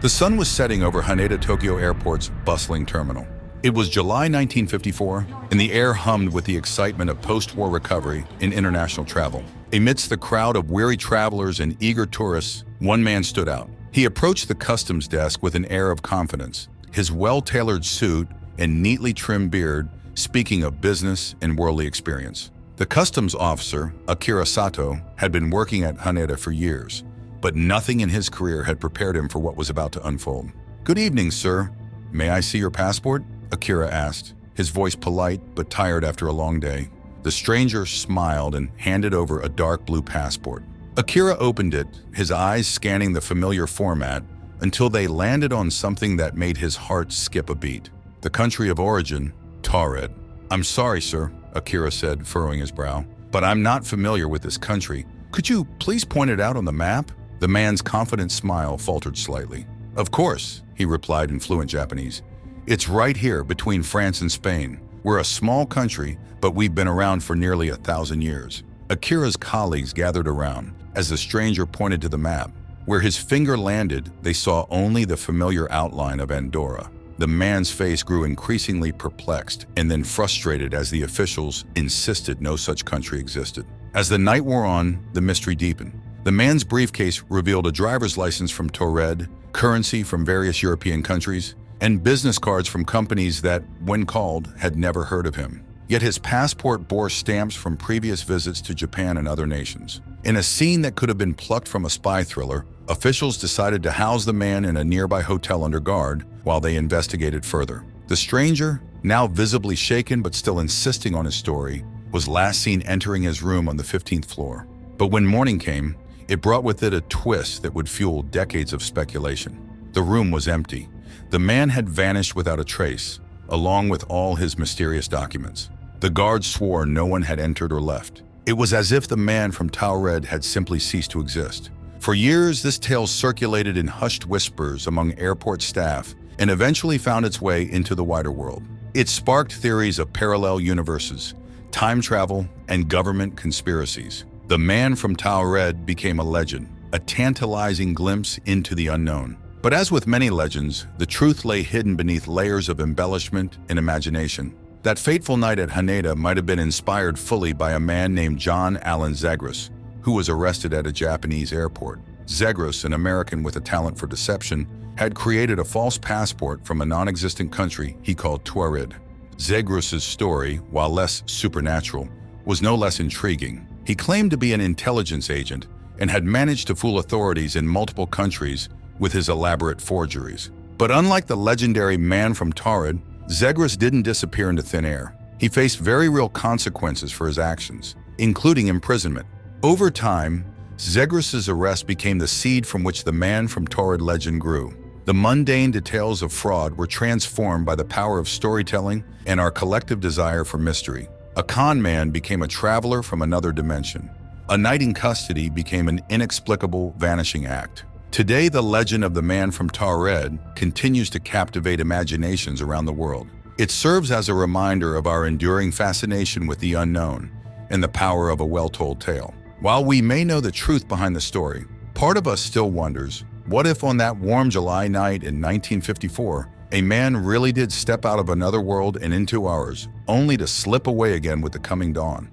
The sun was setting over Haneda Tokyo Airport's bustling terminal. It was July 1954, and the air hummed with the excitement of post-war recovery in international travel. Amidst the crowd of weary travelers and eager tourists, one man stood out. He approached the customs desk with an air of confidence, his well-tailored suit and neatly trimmed beard speaking of business and worldly experience. The customs officer, Akira Sato, had been working at Haneda for years, but nothing in his career had prepared him for what was about to unfold. "Good evening, sir. May I see your passport?" Akira asked, his voice polite but tired after a long day. The stranger smiled and handed over a dark blue passport. Akira opened it, his eyes scanning the familiar format until they landed on something that made his heart skip a beat. The country of origin, Taured. "I'm sorry, sir," Akira said, furrowing his brow, "but I'm not familiar with this country. Could you please point it out on the map?" The man's confident smile faltered slightly. "Of course," he replied in fluent Japanese. "It's right here between France and Spain. We're a small country, but we've been around for nearly 1,000 years." Akira's colleagues gathered around as the stranger pointed to the map. Where his finger landed, they saw only the familiar outline of Andorra. The man's face grew increasingly perplexed and then frustrated as the officials insisted no such country existed. As the night wore on, the mystery deepened. The man's briefcase revealed a driver's license from Taured, currency from various European countries, and business cards from companies that, when called, had never heard of him. Yet his passport bore stamps from previous visits to Japan and other nations. In a scene that could have been plucked from a spy thriller, officials decided to house the man in a nearby hotel under guard while they investigated further. The stranger, now visibly shaken but still insisting on his story, was last seen entering his room on the 15th floor. But when morning came, it brought with it a twist that would fuel decades of speculation. The room was empty. The man had vanished without a trace, along with all his mysterious documents. The guards swore no one had entered or left. It was as if the man from Taured had simply ceased to exist. For years, this tale circulated in hushed whispers among airport staff and eventually found its way into the wider world. It sparked theories of parallel universes, time travel, and government conspiracies. The man from Taured became a legend, a tantalizing glimpse into the unknown. But as with many legends, the truth lay hidden beneath layers of embellishment and imagination. That fateful night at Haneda might have been inspired fully by a man named John Allen Zegras, who was arrested at a Japanese airport. Zegras, an American with a talent for deception, had created a false passport from a non-existent country he called Taured. Zegras's story, while less supernatural, was no less intriguing. He claimed to be an intelligence agent and had managed to fool authorities in multiple countries with his elaborate forgeries. But unlike the legendary man from Taured, Zegras didn't disappear into thin air. He faced very real consequences for his actions, including imprisonment. Over time, Zegras's arrest became the seed from which the man from Taured legend grew. The mundane details of fraud were transformed by the power of storytelling and our collective desire for mystery. A con man became a traveler from another dimension. A night in custody became an inexplicable vanishing act. Today, the legend of the man from Taured continues to captivate imaginations around the world. It serves as a reminder of our enduring fascination with the unknown and the power of a well-told tale. While we may know the truth behind the story, part of us still wonders, what if on that warm July night in 1954, a man really did step out of another world and into ours, only to slip away again with the coming dawn?